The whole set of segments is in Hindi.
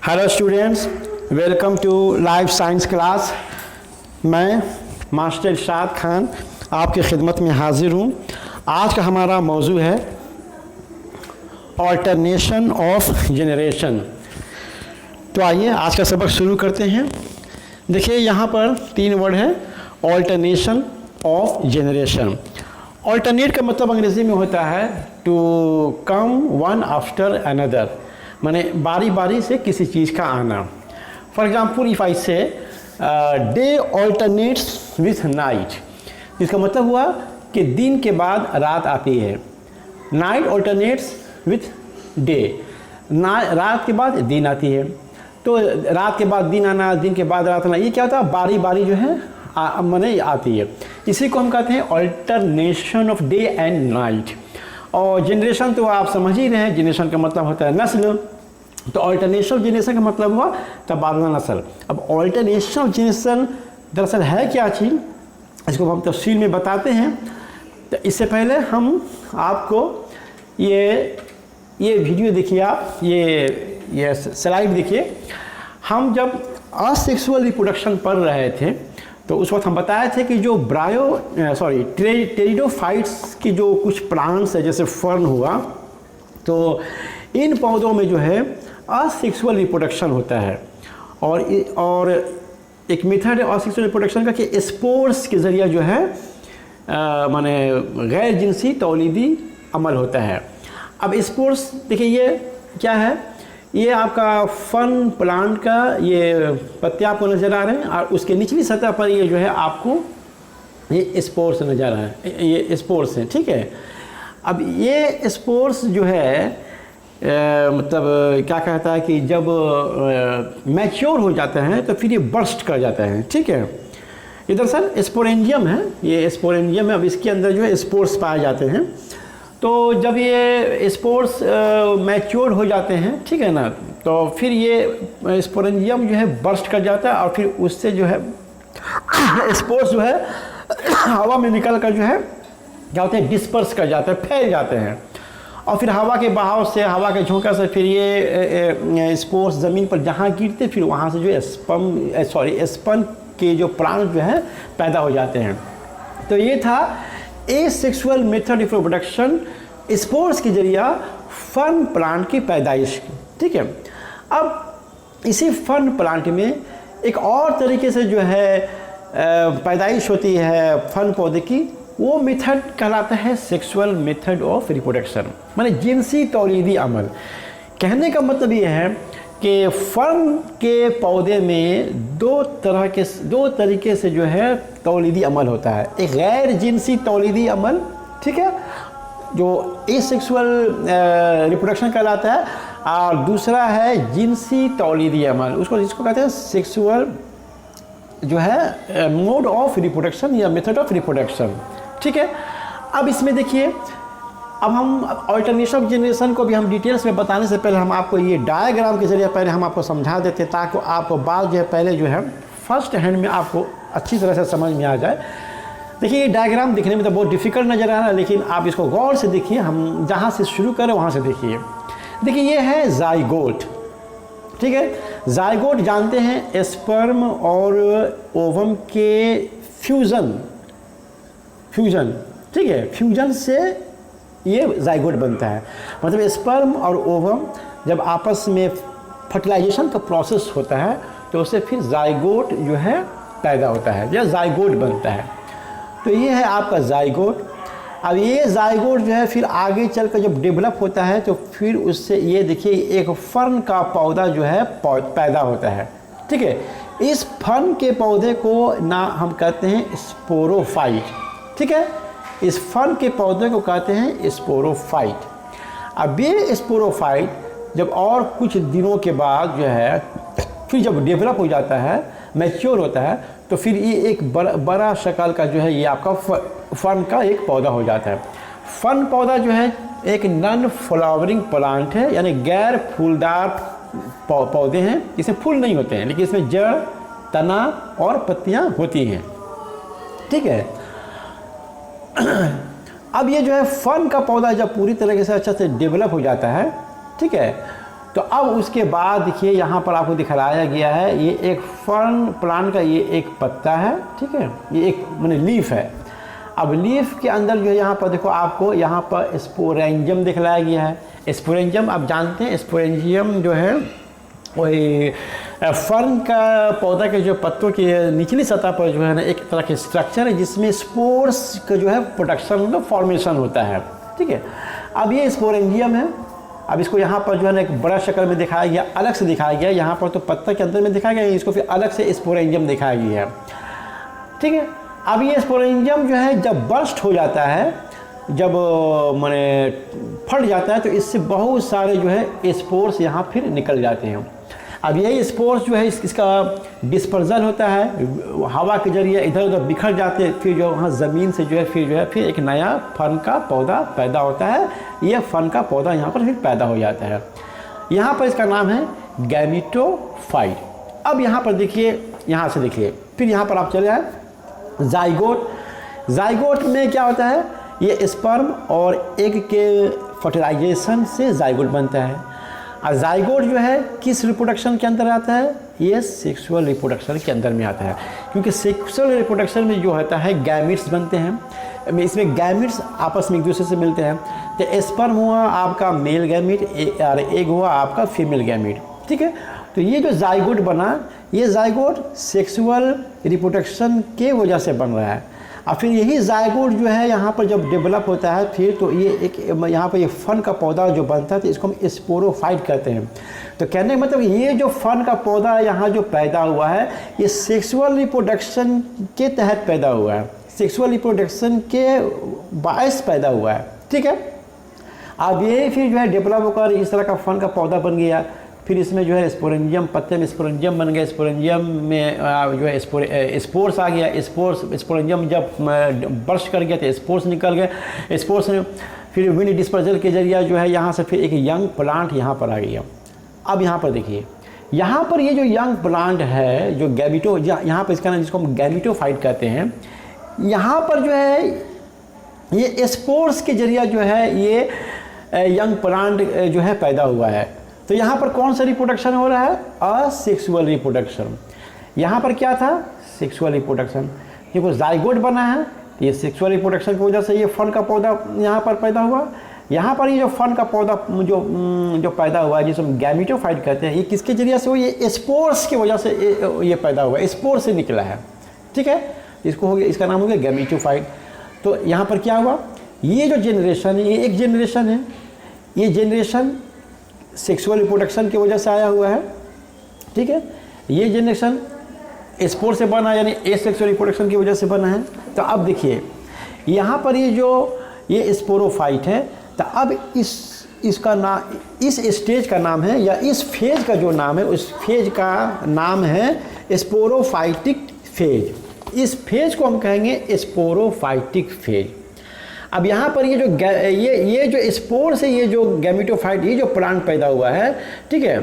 Hello students, welcome to life science class. मैं मास्टर इरशाद खान आपकी खिदमत में हाजिर हूँ। आज का हमारा मौजू है ऑल्टरनेशन ऑफ जनरेशन। तो आइए आज का सबक शुरू करते हैं। देखिए यहाँ पर 3 वर्ड है, ऑल्टरनेशन ऑफ जनरेशन। ऑल्टरनेट का मतलब अंग्रेज़ी में होता है to come one after another, माने बारी बारी से किसी चीज़ का आना। फॉर एग्जाम्पल इफ़ आई से डे ऑल्टरनेट्स विथ नाइट, इसका मतलब हुआ कि दिन के बाद रात आती है। नाइट ऑल्टरनेट्स विथ डे, रात के बाद दिन आती है। तो रात के बाद दिन आना, दिन के बाद रात आना, ये क्या होता है, बारी बारी जो है माने आती है। इसी को हम कहते हैं alternation of day and night. और जनरेशन तो आप समझ ही रहे हैं, जनरेशन का मतलब होता है नस्ल। तो ऑल्टरनेशन ऑफ जनरेशन का मतलब हुआ तबादला नस्ल। अब ऑल्टरनेशन ऑफ जनरेशन दरअसल है क्या चीज़, इसको हम तफसील में बताते हैं। तो इससे पहले हम आपको ये वीडियो देखिए, आप ये स्लाइड देखिए। हम जब असेक्सुअल रिप्रोडक्शन पढ़ रहे थे तो उस वक्त हम बताए थे कि जो टेरिडोफाइट्स की जो कुछ प्लांट्स है, जैसे फर्न हुआ, तो इन पौधों में जो है असेक्सुअल रिप्रोडक्शन होता है। और एक मेथड है असेक्सुअल रिप्रोडक्शन का कि स्पोर्स के ज़रिए जो है माने गैर जिनसी तौलीदी अमल होता है। अब स्पोर्स देखिए ये क्या है, ये आपका फन प्लांट का ये पत्ते आपको नज़र आ रहे हैं और उसके निचली सतह पर ये जो है आपको ये स्पोर्स नज़र आ रहा है, ये स्पोर्स हैं, ठीक है। अब ये स्पोर्स जो है मतलब क्या कहता है कि जब मैच्योर हो जाते हैं तो फिर ये बर्स्ट कर जाते हैं, ठीक है। ये दरअसल स्पोरेंजियम है, ये स्पोरेंजियम है। अब इसके अंदर जो है स्पोर्स पाए जाते हैं। तो जब ये स्पोर्स मैच्योर हो जाते हैं, ठीक है ना, तो फिर ये स्पोरेंजियम जो है बर्स्ट कर जाता है और फिर उससे जो है स्पोर्स जो है हवा में निकल कर जो है क्या होते हैं, डिस्पर्स कर जाते हैं, फैल जाते हैं। और फिर हवा के बहाव से, हवा के झोंका से फिर ये स्पोर्स ज़मीन पर जहाँ गिरते फिर वहाँ से जो है स्पन के जो प्लांट जो है पैदा हो जाते हैं। तो ये था asexual method of reproduction, spores के जरिए फन प्लांट की पैदाइश, ठीक है। अब इसी फन प्लांट में एक और तरीके से जो है पैदाइश होती है फन पौधे की, वो मेथड कहलाता है सेक्सुअल मेथड ऑफ रिप्रोडक्शन, माने जिनसी तौलीदी अमल। कहने का मतलब ये है कि फन के पौधे में दो तरीके से जो है तौलीदी अमल होता है। एक गैर जिनसी तौलीदी अमल, ठीक है, जो एसेक्सुअल रिप्रोडक्शन कहलाता है, और दूसरा है जिनसी तौलीदी अमल, जिसको कहते हैं सेक्सुअल जो है मोड ऑफ रिप्रोडक्शन या मेथड ऑफ रिप्रोडक्शन, ठीक है। अब इसमें देखिए, अब हम ऑल्टरनेशन ऑफ जनरेशन को भी हम डिटेल्स में बताने से पहले हम आपको ये डायग्राम के जरिए पहले हम आपको समझा देते, ताकि आपको बात जो है पहले जो है फर्स्ट हैंड में आपको अच्छी तरह से समझ में आ जाए। देखिए ये डायग्राम दिखने में तो बहुत डिफ़िकल्ट नज़र आ रहा है, लेकिन आप इसको गौर से देखिए। हम जहाँ से शुरू करें वहाँ से देखिए। देखिए ये है जाइगोट, ठीक है। जाइगोट जानते हैं स्पर्म और ओवम के फ्यूज़न, ठीक है, फ्यूजन से ये जाइगोट बनता है। मतलब स्पर्म और ओवम जब आपस में फर्टिलाइजेशन का प्रोसेस होता है तो उससे फिर जाइगोट जो है पैदा होता है या जाइगोट बनता है। तो ये है आपका जाइगोट। अब ये जाइगोट जो है फिर आगे चलकर जब डेवलप होता है तो फिर उससे ये देखिए एक फर्न का पौधा जो है पैदा होता है, ठीक है। इस फर्न के पौधे को ना हम कहते हैं स्पोरोफाइट, ठीक है। इस फर्न के पौधे को कहते हैं स्पोरोफाइट। अब ये स्पोरोफाइट जब और कुछ दिनों के बाद जो है फिर जब डेवलप हो जाता है, मैच्योर होता है, तो फिर ये एक बड़ा शक्ल का जो है ये आपका फर्न का एक पौधा हो जाता है। फर्न पौधा जो है एक नॉन फ्लावरिंग प्लांट है, यानी गैर फूलदार पौधे हैं। इसमें फूल नहीं होते हैं, लेकिन इसमें जड़, तना और पत्तियां होती हैं, ठीक है। अब ये जो है फर्न का पौधा जब पूरी तरीके से अच्छा से डेवलप हो जाता है, ठीक है, तो अब उसके बाद देखिए यहाँ पर आपको दिखाया गया है, ये एक फर्न प्लांट का ये एक पत्ता है, ठीक है, ये एक माने लीफ है। अब लीफ के अंदर जो है यहाँ पर देखो आपको यहाँ पर स्पोरेंजियम दिखलाया गया है। स्पोरेंजियम आप जानते हैं, स्पोरेंजियम जो है वही फर्न का पौधा के जो पत्तों की निचली सतह पर जो है ना एक तरह के स्ट्रक्चर है जिसमें स्पोर्स का जो है प्रोडक्शन मतलब फॉर्मेशन होता है, ठीक है। अब ये स्पोरेंजियम है। अब इसको यहाँ पर जो है ना एक बड़ा शक्ल में दिखाया गया, अलग से दिखाया गया। यहाँ पर तो पत्ता के अंदर में दिखाया गया, इसको फिर अलग से स्पोरेंजियम दिखाया गया है, ठीक है। अब ये स्पोरेंजियम जो है जब बर्स्ट हो जाता है, जब माने फट जाता है, तो इससे बहुत सारे जो है स्पोर्स यहाँ फिर निकल जाते हैं। अब यही स्पोर्स जो है इसका डिस्पर्जन होता है, हवा के जरिए इधर उधर बिखर जाते हैं, फिर जो वहाँ ज़मीन से जो है फिर एक नया फर्न का पौधा पैदा होता है। यह फर्न का पौधा यहाँ पर फिर पैदा हो जाता है। यहाँ पर इसका नाम है गैमेटोफाइट। अब यहाँ पर देखिए, यहाँ से देखिए, फिर यहाँ पर आप चले आए जाइगोट। जाइगोट में क्या होता है, ये स्पर्म और एग के फर्टिलाइजेशन से जाइगोट बनता है। और जाइगोट जो है किस रिप्रोडक्शन के अंदर आता है, ये सेक्सुअल रिप्रोडक्शन के अंदर में आता है। क्योंकि सेक्सुअल रिप्रोडक्शन में जो होता है गैमिट्स बनते हैं, इसमें गैमिट्स आपस में एक दूसरे से मिलते हैं। तो स्पर्म हुआ आपका मेल गैमिट और एग हुआ आपका फीमेल गैमिट, ठीक है। तो ये जो जाइगोट बना, ये जाइगोट सेक्सुअल रिप्रोडक्शन के वजह से बन रहा है। और फिर यही जाइगोट जो है यहाँ पर जब डेवलप होता है फिर तो ये एक यहाँ पर ये फन का पौधा जो बनता है तो इसको हम स्पोरोफाइट कहते हैं। तो कहने का मतलब ये जो फन का पौधा यहाँ जो पैदा हुआ है ये सेक्सुअल रिप्रोडक्शन के तहत पैदा हुआ है, सेक्सुअल रिप्रोडक्शन के बायस पैदा हुआ है, ठीक है। अब ये फिर जो है डेवलप होकर इस तरह का फन का पौधा बन गया। फिर इसमें जो है स्पोरेंजियम, पत्ते में स्पोरेंजियम बन गया, स्पोरेंजियम में जो है स्पोर्स आ गया, स्पोरेंजियम जब बर्स्ट कर गया तो स्पोर्स निकल गए, स्पोर्स में फिर विंड डिस्पर्जल के जरिए जो है यहाँ से फिर एक यंग प्लांट यहाँ पर आ गया। अब यहाँ पर देखिए, यहाँ पर ये जो यंग प्लांट है जो गैमिटो, यहाँ पर इसका नाम जिसको हम गैमिटोफाइट कहते हैं, यहाँ पर जो है ये स्पोर्स के जरिए जो है ये यंग प्लांट जो है पैदा हुआ है। तो यहाँ पर कौन सा रिप्रोडक्शन हो रहा है, असेक्सुअल रिप्रोडक्शन। यहाँ पर क्या था, सेक्सुअल रिप्रोडक्शन। क्योंकि जाइगोट बना है तो ये सेक्सुअल रिप्रोडक्शन की वजह से ये फन का पौधा यहाँ पर पैदा हुआ। यहाँ पर ये जो फन का पौधा जो पैदा हुआ है जिसे हम गैमिटोफाइट कहते हैं, ये किसके जरिए से हुआ, ये स्पोर्स की वजह से ये पैदा हुआ, स्पोर से निकला है, ठीक है। इसको हो गया, इसका नाम हो गया गैमिटोफाइट। तो यहाँ पर क्या हुआ, ये जो जनरेशन है ये एक जनरेशन है, ये जनरेशन सेक्सुअल रिप्रोडक्शन की वजह से आया हुआ है, ठीक है। ये जनरेशन स्पोर से बना यानी एसेक्सुअल रिप्रोडक्शन की वजह से बना है। तो अब देखिए यहाँ पर ये स्पोरोफाइट है। तो अब इसका नाम, इस स्टेज का नाम है या इस फेज का जो नाम है उस फेज का नाम है स्पोरोफाइटिक फेज। इस फेज को हम कहेंगे स्पोरोफाइटिक फेज। अब यहाँ पर ये जो स्पोर से ये जो गैमिटोफाइट, ये जो प्लांट पैदा हुआ है, ठीक है,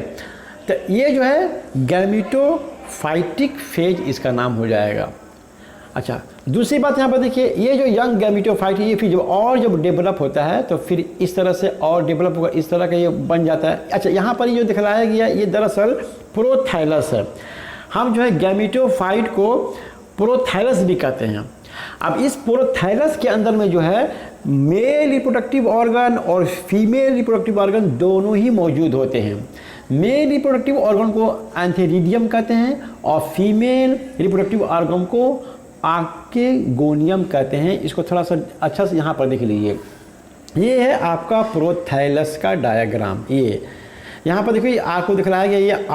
तो ये जो है गैमिटोफाइटिक फेज इसका नाम हो जाएगा। अच्छा, दूसरी बात यहाँ पर देखिए, ये जो यंग गैमिटोफाइट ये फिर जब डेवलप होता है तो फिर इस तरह से और डेवलप होगा, इस तरह का ये बन जाता है। अच्छा, यहाँ पर ये जो दिखलाया गया ये दरअसल प्रोथाइलस है। हम जो है गैमिटोफाइट को प्रोथाइलस भी कहते हैं। अब इस प्रोथाइलस के अंदर में जो है मेल रिप्रोडक्टिव ऑर्गन और फीमेल रिप्रोडक्टिव ऑर्गन दोनों ही मौजूद होते हैं। मेल रिप्रोडक्टिव ऑर्गन को एंथेरिडियम कहते हैं और फीमेल रिप्रोडक्टिव ऑर्गन को आर्केगोनियम कहते हैं। इसको थोड़ा सा अच्छा से यहाँ पर देख लीजिए, ये है आपका प्रोथाइलस का डायग्राम। ये यहाँ पर देखिए आपको दिखलाया गया ये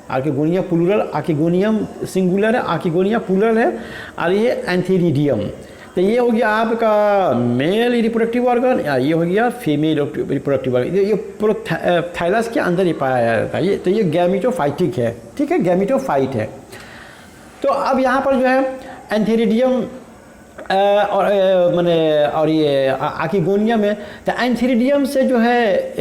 आर्केगोनिया प्लूरल, आर्केगोनियम सिंगुलर है, आर्केगोनिया प्लूरल है, और ये एंथेरिडियम। तो ये हो गया आपका मेल रिप्रोडक्टिव ऑर्गन, ये हो गया फीमेल रिप्रोडक्टिव ऑर्गन। ये प्रोथाइलस के अंदर ही पाया जाता है। तो ये गैमिटोफाइटिक है, ठीक है, गैमिटोफाइट है। तो अब यहाँ पर जो है एंथेरिडियम और ये आर्केगोनियम है। तो एंथेरिडियम से जो है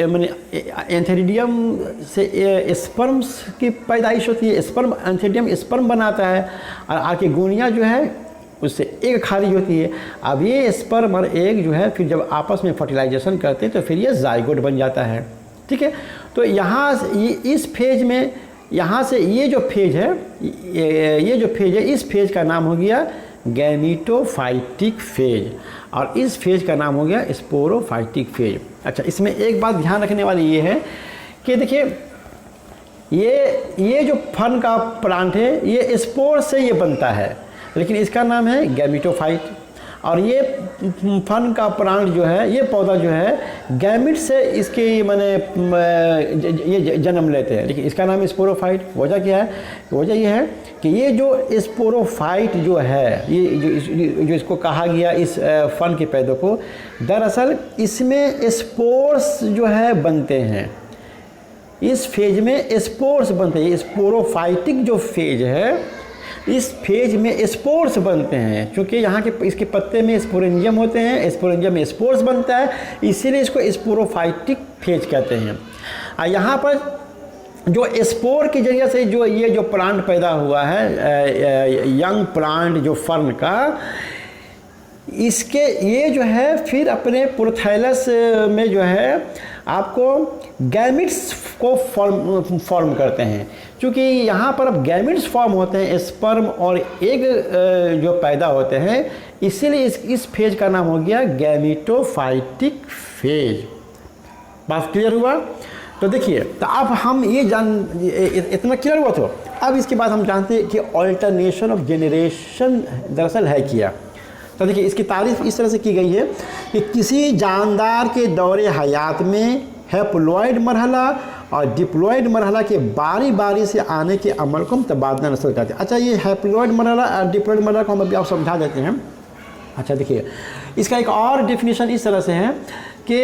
एंथेरिडियम से स्पर्म्स की पैदाइश होती है, स्पर्म एंथेरिडियम स्पर्म बनाता है, और आर्केगोनिया जो है उससे एग खारिज होती है। अब ये स्पर्म और एग जो है फिर जब आपस में फर्टिलाइजेशन करते हैं तो फिर ये जाइगोट बन जाता है, ठीक है। तो यहाँ इस फेज में, यहाँ से ये जो फेज है, ये जो फेज है, इस फेज का नाम हो गया गैमीटोफाइटिक फेज, और इस फेज का नाम हो गया स्पोरोफाइटिक फेज। अच्छा, इसमें एक बात ध्यान रखने वाली ये है कि देखिए ये जो फन का प्लांट है ये स्पोर से ये बनता है, लेकिन इसका नाम है गैमीटोफाइट। और ये फन का प्लांट जो है, ये पौधा जो है गैमिट से इसके माने ये जन्म लेते हैं, लेकिन इसका नाम है स्पोरोफाइट। वजह क्या है? वजह ये है कि ये जो स्पोरोफाइट जो है, ये जो इसको कहा गया इस फन के पौधे को, दरअसल इसमें स्पोर्स जो है बनते हैं, इस फेज में स्पोर्स बनते हैं। स्पोरोफाइटिक जो फेज है, इस फेज में स्पोर्स बनते हैं, क्योंकि यहाँ के इसके पत्ते में स्पोरेंजियम होते हैं, स्पोरेंजियम में स्पोर्स बनता है, इसीलिए इसको स्पोरोफाइटिक फेज कहते हैं। और यहाँ पर जो स्पोर के जरिए से जो ये जो प्लांट पैदा हुआ है, यंग प्लांट जो फर्न का, इसके ये जो है फिर अपने प्रोथैलस में जो है आपको गैमिट्स को फॉर्म करते हैं। क्योंकि यहाँ पर अब गैमिट्स फॉर्म होते हैं, स्पर्म और एग जो पैदा होते हैं, इसीलिए इस फेज का नाम हो गया गैमीटोफाइटिक फेज। बात क्लियर हुआ? तो देखिए, तो अब हम ये इतना क्लियर हुआ, तो अब इसके बाद हम जानते हैं कि ऑल्टरनेशन ऑफ जेनरेशन दरअसल है क्या। तो देखिए, इसकी तारीफ इस तरह से की गई है कि किसी जानदार के दौरे हयात में हैप्लॉइड मरहला और डिप्लॉइड मरहला के बारी बारी से आने के अमल को हम तबादला नस्ल कहते हैं। अच्छा, ये हैप्लॉइड मरहला और डिप्लॉइड मरहला को हम अभी आप समझा देते हैं। अच्छा देखिए, इसका एक और डेफिनेशन इस तरह से है कि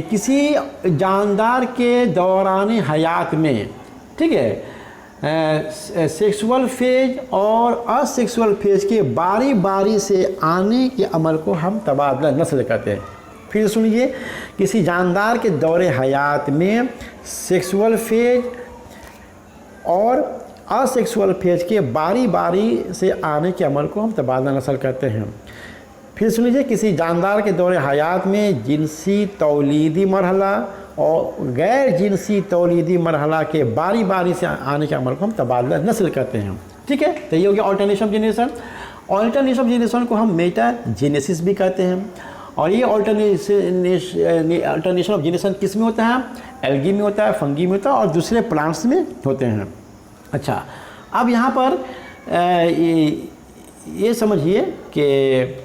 किसी जानदार के दौरान हयात में, ठीक है, सेक्सुअल फेज और असेक्सुअल फेज के बारी बारी से आने के अमल को हम तबादला नस्ल कहते हैं। फिर सुनिए, किसी जानदार के दौरे हयात में सेक्सुअल फेज और असेक्सुअल फेज के बारी बारी से आने के अमल को हम तबादला नस्ल कहते हैं। फिर सुन लीजिए, किसी जानदार के दौरे हयात में जिनसी तौलीदी मरहला और गैर जिनसी तौलीदी मरहला के बारी बारी से आने के अमल को हम तबादला नस्ल कहते हैं। ठीक है, तो ये हो गया alternation of generation. Alternation of generation को हम मेटाजेनेसिस भी कहते हैं। और ये ऑल्टरनेशन ऑफ जेनरेशन किस में होता है? एल्गी में होता है, फंगी में होता है और दूसरे प्लांट्स में होते हैं। अच्छा, अब यहाँ पर ये समझिए कि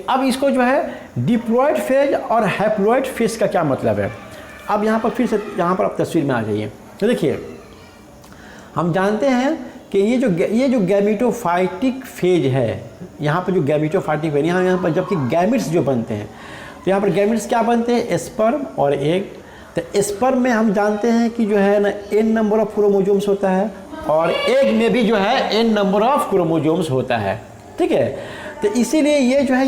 अब इसको जो है डिप्लॉइड फेज और हैप्लॉइड फेज का क्या मतलब है। अब यहाँ पर फिर से यहाँ पर आप तस्वीर में आ जाइए। तो देखिए, हम जानते हैं कि ये जो गैमीटोफाइटिक फेज है, यहाँ पर जो गैमीटोफाइटिक फेज, यहाँ पर जबकि गैमिट्स जो बनते हैं, तो यहाँ पर गैमिट्स क्या बनते हैं? स्पर्म और एग। तो स्पर्म में हम जानते हैं कि जो है ना n नंबर ऑफ क्रोमोजोम्स होता है, और एग में भी जो है n नंबर ऑफ क्रोमोजोम्स होता है। ठीक है, तो इसीलिए ये जो है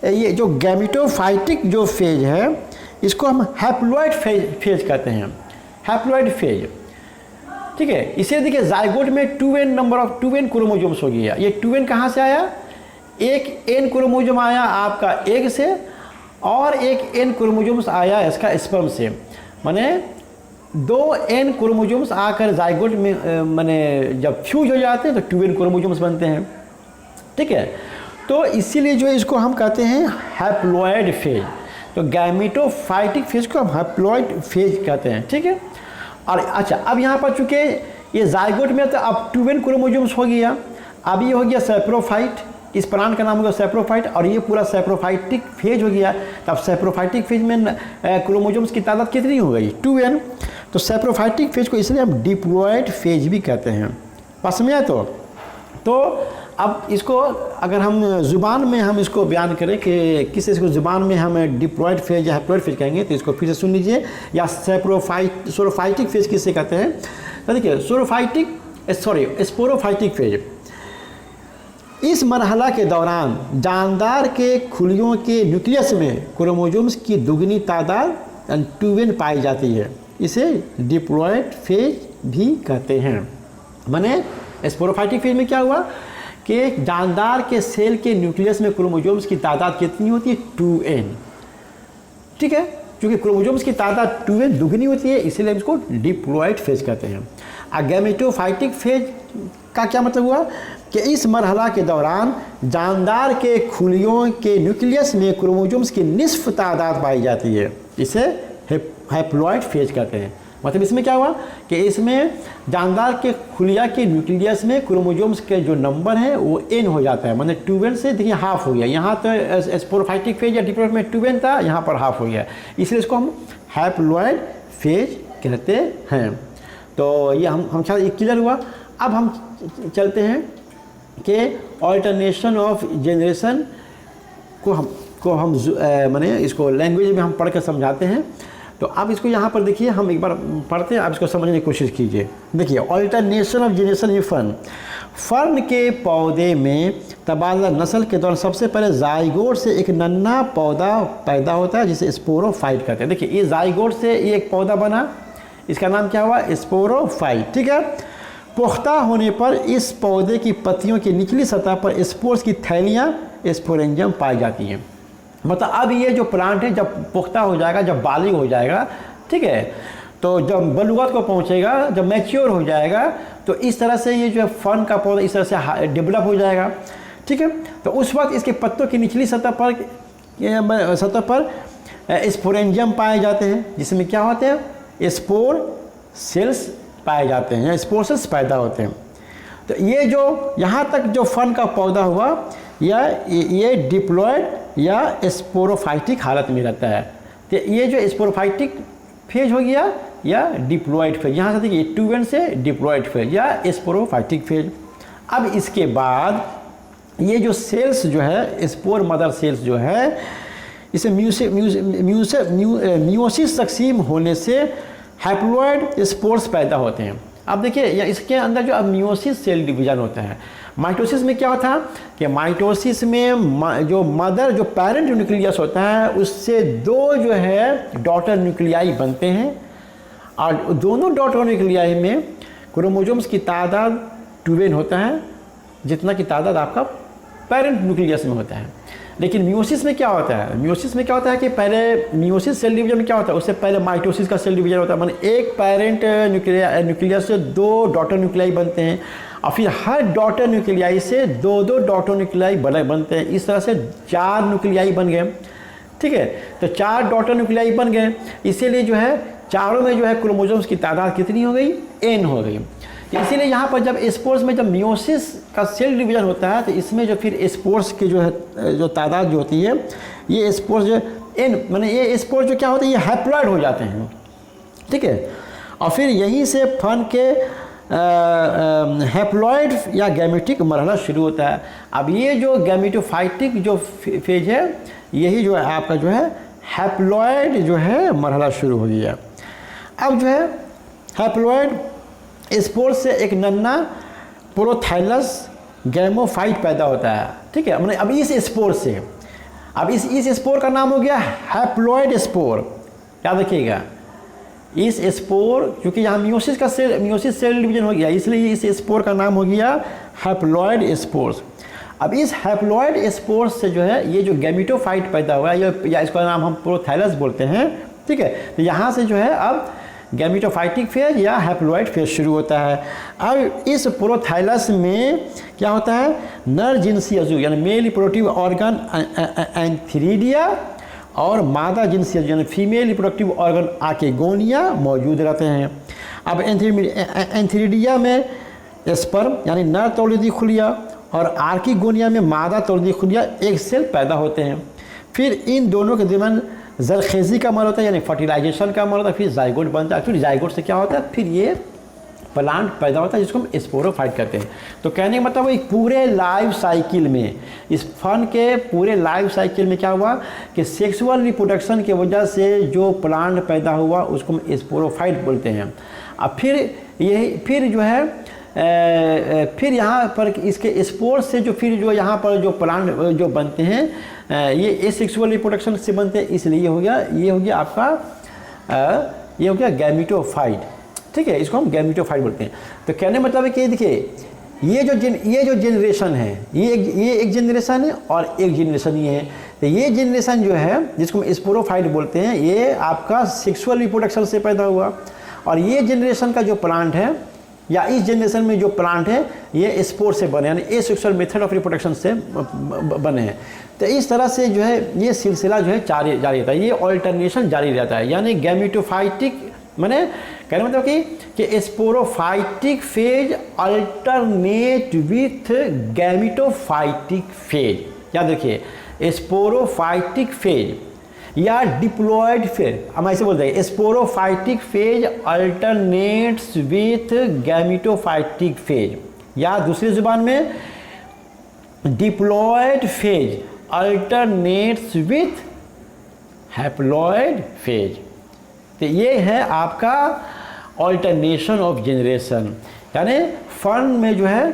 ये जो गैमीटोफाइटिक जो फेज है, इसको हम हैप्लॉइड फेज कहते हैं, हैप्लॉइड फेज। ठीक है, इसे देखिए, जाइगोट में 2n number of 2n chromosomes हो गया। ये 2n कहाँ से आया? एक n क्रोमोजोम आया आपका एग से और एक n क्रोमोजोम्स आया इसका स्पर्म से, माने 2n क्रोमोजोम्स आकर जाइगोट में माने जब फ्यूज हो जाते हैं तो 2n क्रोमोजोम्स बनते हैं। ठीक है, तो इसीलिए जो इसको हम कहते हैं हैप्लॉइड फेज। तो गैमीटोफाइटिक फेज को हम हैप्लॉइड फेज कहते हैं। ठीक है, और अच्छा, अब यहाँ पर चूँकि ये जाइगोट में तो अब 2n क्रोमोजोम्स हो गया, अब ये हो गया सेप्रोफाइट, इस प्लांट का नाम होगा सेप्रोफाइट, और ये पूरा सेप्रोफाइटिक फेज हो गया। तब सेप्रोफाइटिक फेज में क्रोमोजोम्स की तादाद कितनी हो गई? 2n। तो सेप्रोफाइटिक फेज को इसलिए हम डिप्लॉइड फेज भी कहते हैं। पास में है तो अब इसको अगर हम ज़ुबान में हम इसको बयान करें कि किस इसको ज़ुबान में हम डिप्लॉइड फेज या हैप्लॉइड फेज कहेंगे, तो इसको फिर से सुन लीजिए, या सोरोफाइटिक फेज किससे कहते हैं? तो देखिए, स्पोरोफाइटिक फेज, इस मरहला के दौरान जानदार के खुलियों के न्यूक्लियस में क्रोमोजोम्स की दुगनी तादाद 2n पाई जाती है। इसे डिप्लॉइड फेज भी कहते हैं। माने स्पोरोफाइटिक फेज में क्या हुआ कि जानदार के सेल के न्यूक्लियस में क्रोमोजोम्स की तादाद कितनी होती है? 2n। ठीक है, क्योंकि क्रोमोसोम्स की तादाद 2n दुगनी होती है, इसीलिए हम इसको डिप्लॉयड फेज कहते हैं। गैमेटोफाइटिक फेज का क्या मतलब हुआ कि इस मरहला के दौरान जानदार के खुलियों के न्यूक्लियस में क्रोमोसोम्स की निस्फ तादाद पाई जाती है, इसे हैप्लॉयड फेज कहते हैं। मतलब इसमें क्या हुआ कि इसमें जानदार के खुलिया के न्यूक्लियस में क्रोमोसोम्स के जो नंबर है वो n हो जाता है, मतलब 2n से देखिए हाफ हो गया। यहाँ तो स्पोरोफाइटिक फेज या डिप्लॉयड में 2n था, यहाँ पर हाफ हो गया, इसलिए इसको हम हैप्लॉयड फेज कहते हैं। तो ये हम शायद ये क्लियर हुआ। अब हम चलते हैं कि ऑल्टरनेशन ऑफ जनरेशन को हम माने इसको लैंग्वेज में हम पढ़ कर समझाते हैं। तो अब इसको यहाँ पर देखिए, हम एक बार पढ़ते हैं, आप इसको समझने की कोशिश कीजिए। देखिए, alternation of generation in fern के पौधे में तबादला नस्ल के दौरान सबसे पहले जाइगोट से एक नन्हा पौधा पैदा होता है जिसे स्पोरोफाइट कहते हैं। देखिए, ये जाइगोट से ये एक पौधा बना, इसका नाम क्या हुआ, स्पोरोफाइट। ठीक है, पुख्ता होने पर इस पौधे की पत्तियों की निचली सतह पर स्पोर्स की थैलियाँ स्पोरेंजियम पाई जाती हैं। मतलब अब ये जो प्लांट है जब पुख्ता हो जाएगा, जब बालिग हो जाएगा, ठीक है, तो जब बलूगत को पहुंचेगा, जब मैच्योर हो जाएगा, तो इस तरह से ये जो फर्न का पौधा इस तरह से डेवलप हो जाएगा। ठीक है, तो उस वक्त इसके पत्तों की निचली सतह पर स्पोरेंजियम पाए जाते हैं, जिसमें क्या होते हैं, स्पोर सेल्स पाए जाते हैं या स्पोर सेल्स पैदा होते हैं। तो ये जो यहाँ तक जो फर्न का पौधा हुआ या ये डिप्लॉयड या स्पोरोफाइटिक हालत में रहता है। तो ये जो स्पोरोफाइटिक फेज हो गया या डिप्लॉयड फेज, यहाँ से देखिए 2n से डिप्लॉयड फेज या स्पोरोफाइटिक फेज। अब इसके बाद ये जो सेल्स जो है, स्पोर मदर सेल्स जो है, इसे मियोसिस तकसीम होने से हैप्लॉयड स्पोर्स पैदा होते हैं। अब देखिए, इसके अंदर जो अब मियोसिस सेल डिवीजन होता है, माइटोसिस में क्या होता है कि माइटोसिस में जो मदर जो पेरेंट न्यूक्लियस होता है उससे दो जो है डॉटर न्यूक्लियाई बनते हैं, और दोनों डॉटर न्यूक्लियाई में क्रोमोसोम्स की तादाद 2n होता है, जितना की तादाद आपका पेरेंट न्यूक्लियस में होता है। लेकिन मियोसिस में क्या होता है, मियोसिस में क्या होता है कि पहले मियोसिस सेल डिवीजन में क्या होता है, उससे पहले माइटोसिस का सेल डिवीजन होता है, मतलब एक पेरेंट न्यूक्लियस से दो डॉटर न्यूक्लियाई बनते हैं, और फिर हर डॉटर न्यूक्लियाई से दो दो डॉटर न्यूक्लियाई बनते हैं। इस तरह से 4 न्यूक्लियाई बन गए। ठीक है, तो 4 डॉटर न्यूक्लियाई बन गए, इसीलिए जो है चारों में जो है क्रोमोसोम्स की तादाद कितनी हो गई, n हो गई। इसीलिए यहाँ पर जब स्पोर्स में जब मियोसिस का सेल डिवीजन होता है, तो इसमें जो फिर स्पोर्स की जो है जो तादाद जो होती है, ये स्पोर्स जो n माने ये स्पोर्स जो क्या होते हैं, ये हैप्लॉयड हो जाते हैं। ठीक है, और फिर यहीं से फर्न के हैप्लॉयड या गैमेटिक मरहला शुरू होता है। अब ये जो गैमेटोफाइटिक जो फेज है, यही जो है आपका जो है हैप्लॉयड जो है मरहला शुरू हो गया। अब जो है हैप्लॉयड स्पोर से एक नन्हा प्रोथाइलस गैमोफाइट पैदा होता है। ठीक है, मतलब अब इस स्पोर से, अब इस स्पोर का नाम हो गया हैप्लॉयड स्पोर। याद रखिएगा, इस स्पोर, क्योंकि यहाँ मियोसिस सेल डिवीजन हो गया, इसलिए इस स्पोर का नाम हो गया हैप्लॉयड स्पोर्स। अब इस हैप्लॉयड स्पोर्स से जो है ये जो गैमेटोफाइट पैदा हुआ है, या इसका नाम हम प्रोथाइलस बोलते हैं। ठीक है, तो यहाँ से जो है अब गैमेटोफाइटिक फेज या हैप्लॉयड फेज शुरू होता है। अब इस प्रोथाइलस में क्या होता है, नर जिनसी अज़ू यानी मेल रिप्रोडक्टिव ऑर्गन एंथीरिडिया और मादा जिनसी यानी फीमेल रिप्रोडक्टिव ऑर्गन आकेगोनिया मौजूद रहते हैं। अब एंथीरिडिया में स्पर्म यानी नर तौलीदी खुलिया और आर्किगोनिया में मादा तौलीदी खुलिया एक सेल पैदा होते हैं। फिर इन दोनों के दरमियान जरखेज़ी का अमल होता है यानी फर्टिलाइजेशन का अमल होता है, फिर जाइगोट बनता है। फिर जाइगोट से क्या होता है, फिर ये प्लांट पैदा होता है जिसको हम स्पोरोफाइट कहते हैं। तो कहने का मतलब एक पूरे लाइफ साइकिल में, इस फर्न के पूरे लाइफ साइकिल में क्या हुआ कि सेक्सुअल रिप्रोडक्शन की वजह से जो प्लांट पैदा हुआ उसको हम स्पोरोफाइट बोलते हैं। अब फिर जो है फिर यहाँ पर इसके स्पोर से जो फिर जो यहाँ पर जो प्लांट जो बनते हैं ये एसेक्सुअल रिप्रोडक्शन से बनते हैं, इसलिए ये हो गया आपका ये हो गया गैमेटोफाइट। ठीक है, इसको हम गैमेटोफाइट बोलते हैं। तो कहने मतलब है कि देखिए ये जो जनरेशन है, ये एक जनरेशन है और एक जनरेशन ये है। तो ये जनरेशन जो है जिसको हम स्पोरोफाइट बोलते हैं, ये आपका सेक्सुअल रिप्रोडक्शन से पैदा हुआ। और ये जनरेशन का जो प्लांट है या इस जनरेशन में जो प्लांट है ये स्पोर से बने, यानी एसेक्सुअल मेथड ऑफ रिप्रोडक्शन से बने हैं। तो इस तरह से जो है ये सिलसिला जो है जारी रहता है, ये ऑल्टरनेशन जारी रहता है। यानी गैमेटोफाइटिक माने कहने मतलब कि sporophytic phase alternate with gametophytic phase. याद रखिए, स्पोरोफाइटिक फेज या डिप्लॉयड फेज, हम ऐसे बोलते हैं sporophytic phase alternates with gametophytic phase, या दूसरी जुबान में diploid phase alternates with haploid phase. तो ये है आपका ऑल्टरनेशन ऑफ जनरेशन। यानी फर्न में जो है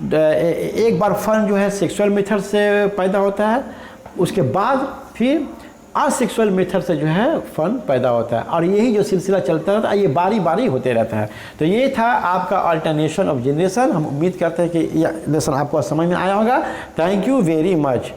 एक बार फर्न जो है सेक्सुअल मेथड से पैदा होता है, उसके बाद फिर असेक्सुअल मेथड से जो है फर्न पैदा होता है, और यही जो सिलसिला चलता रहता है, ये बारी बारी होते रहता है। तो ये था आपका ऑल्टरनेशन ऑफ जनरेशन। हम उम्मीद करते हैं कि यह लेसन आपको समझ में आया होगा। Thank you very much.